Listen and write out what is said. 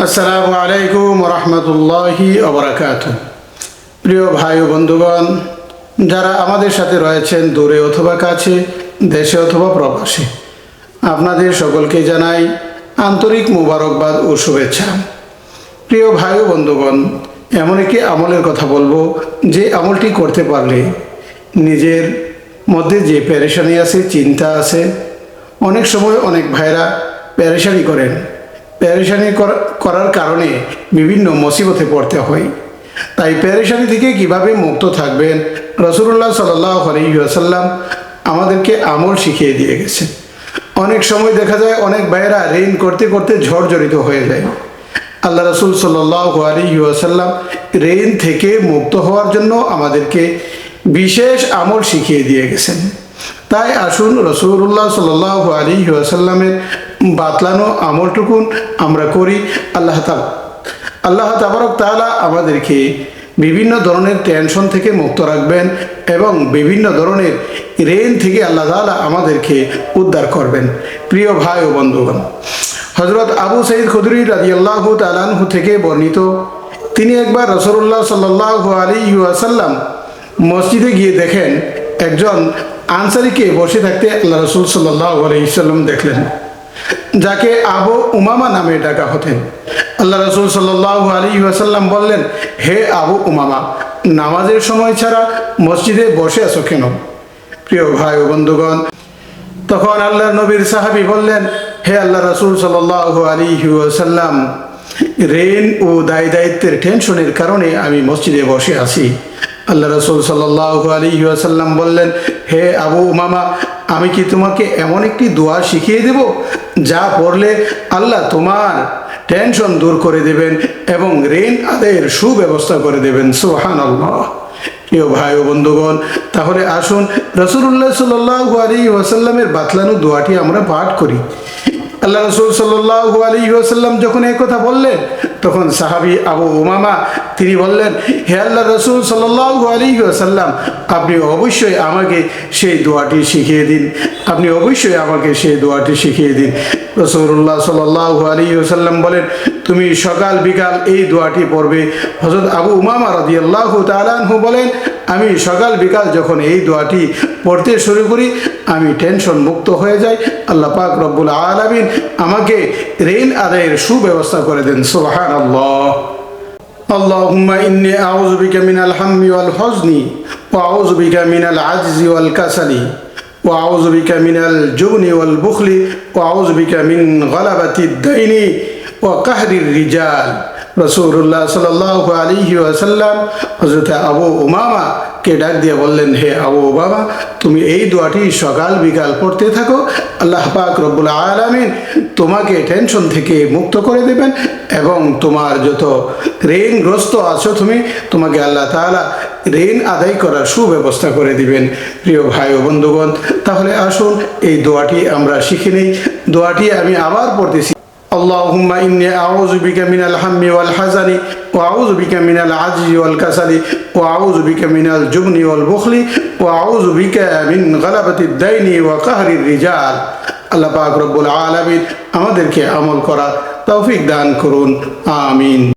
আসসালামু আলাইকুম রহমতুল্লাহি ওবরাকাতুহু। প্রিয় ভাই ও বন্ধুগণ, যারা আমাদের সাথে রয়েছেন দূরে অথবা কাছে, দেশে অথবা প্রবাসে, আপনাদের সকলকে জানাই আন্তরিক মোবারকবাদ ও শুভেচ্ছা। প্রিয় ভাই ও বন্ধুগণ, এমন একটি আমলের কথা বলবো যে আমলটি করতে পারলে নিজের মধ্যে যে পেরেশানি আছে, চিন্তা আছে, অনেক সময় অনেক ভাইরা পেরেশানি করেন, পেরেশানি করার কারণে বিভিন্ন মুসিবতে পড়তে হয়। তাই পেরেশানি থেকে কিভাবে মুক্ত থাকবেন, রাসূলুল্লাহ সাল্লাল্লাহু আলাইহি ওয়াসাল্লাম আমাদেরকে আমল শিখিয়ে দিয়ে গেছে। অনেক সময় দেখা যায় অনেক ভাইয়েরা ঋণ করতে করতে ঝড়জড়িত হয়ে যায়। আল্লাহ রাসূল সাল্লাল্লাহু আলাইহি ওয়াসাল্লাম ঋণ থেকে মুক্ত হওয়ার জন্য আমাদেরকে বিশেষ আমল শিখিয়ে দিয়ে গেছেন। তাই আসুন রাসূলুল্লাহ সাল্লাল্লাহু আলাইহি ওয়াসাল্লামের বাতলানো আমলটুকুন আমরা করি। আল্লাহ তাবারক তাআলা আমাদেরকে বিভিন্ন ধরনের টেনশন থেকে মুক্ত রাখবেন এবং বিভিন্ন ধরনের ঋণ থেকে আল্লাহ তাআলা আমাদেরকে উদ্ধার করবেন। প্রিয় ভাই ও বন্ধুগণ, হযরত আবু সাঈদ খুদরি রাদিয়াল্লাহু তাআলা আনহু থেকে বর্ণিত, তিনি একবার রাসূলুল্লাহ সাল্লাল্লাহু আলাইহি ওয়াসাল্লাম মসজিদে গিয়ে দেখেন একজন আনসারীকে বসে থাকতে আল্লাহ রাসূল সাল্লাল্লাহু আলাইহি ওয়াসাল্লাম দেখলেন, যাকে আবু উমামা নামে ডাকা হতেন। আল্লাহ রাসূল সাল্লাল্লাহু আলাইহি ওয়াসাল্লাম বললেন, হে আবু উমামা, নামাজের সময় ছাড়া মসজিদে বসে আছো কেন? প্রিয় ভাই ও বন্ধুগণ, তখন আল্লাহর নবীর সাহাবী বললেন, হে আল্লাহ রাসূল সাল্লাল্লাহু আলাইহি ওয়াসাল্লাম, ঋণ ও দায়িত্বের টেনশনের কারণে আমি মসজিদে বসে আছি। আল্লাহ রাসূল সাল্লাল্লাহু আলাইহি ওয়াসাল্লাম বললেন, হে আবু উমামা, আমি কি তোমাকে এমন একটি দোয়া শিখিয়ে দেব যা পড়লে আল্লাহ তোমার টেনশন দূর করে দেবেন এবং ঋণ আদায়ের সুব্যবস্থা করে দেবেন। সুবহানাল্লাহ। প্রিয় ভাই ও বন্ধুগণ, তাহলে আসুন রাসূলুল্লাহ সাল্লাল্লাহু আলাইহি ওয়াসাল্লামের বাতলানো দোয়াটি আমরা পাঠ করি। আল্লাহ রাসূল সাল্লাল্লাহু আলাইহি ওয়াসাল্লাম যখন এই কথা বললেন, তখন সাহাবী আবু উমামা তিনি বললেন, হে আল্লাহ রাসূল সাল্লাল্লাহু আলাইহি ওয়াসাল্লাম, আপনি অবশ্যই আমাকে সেই দোয়াটি শিখিয়ে দিন, আপনি অবশ্যই আমাকে সেই দোয়াটি শিখিয়ে দিন। রাসূলুল্লাহ সাল্লাল্লাহু আলাইহি ওয়াসাল্লাম বলেন, তুমি সকাল বিকাল এই দোয়াটি পড়বে। হযরত আবু উমামা রাদিয়াল্লাহু তাআলা আনহু বলেন, আমি সকাল বিকাল যখন এই দোয়াটি পড়তে শুরু করি, আমি টেনশন মুক্ত হয়ে যাই। আল্লাহ পাক রব্বুল আলামিন আমাকে ঋণ আদায়ের সুব্যবস্থা করে দেন। সুবহানাল্লাহ। আল্লাহুম্মা ইন্নী আউযু বিকা মিনাল হাম্মি ওয়াল হুজনি ওয়া আউযু বিকা মিনাল আজজি ওয়াল কাসালি ওয়া আউযু বিকা মিনাল জুবনি ওয়াল বুখলি ওয়া আউযু বিকা মিন গালাবাতিদ দাইনি ওয়া কাহরির রিজাল। রাসূলুল্লাহ সাল্লাল্লাহু আলাইহি ওয়াসাল্লাম হযরত আবু উমামা কে ডাক দিয়ে বললেন, হে আবু উমামা, তুমি এই দোয়াটি সকাল বিকাল পড়তে থাকো। আল্লাহ পাক রব্বুল আলামিন তোমাকে টেনশন থেকে মুক্ত করে দেবেন এবং তোমার যত ঋণগ্রস্ত আছো তোমাকে আল্লাহ তাআলা ঋণ আদায় করার সুব্যবস্থা করে দিবেন। প্রিয় ভাই ও বন্ধুগণ, তাহলে আসুন এই দোয়াটি আমরা শিখে নিই। দোয়াটি আমি আবার পড়তেছি। اللهم إني أعوذ بك من الهم والحزن وأعوذ بك من العجز والكسل وأعوذ بك من الجبن والبخل وأعوذ بك من غلبة الدين وقهر الرجال। আল্লাহ পাক রব্বুল আলামিন আমাদেরকে আমল করার তৌফিক দান করুন। আমিন।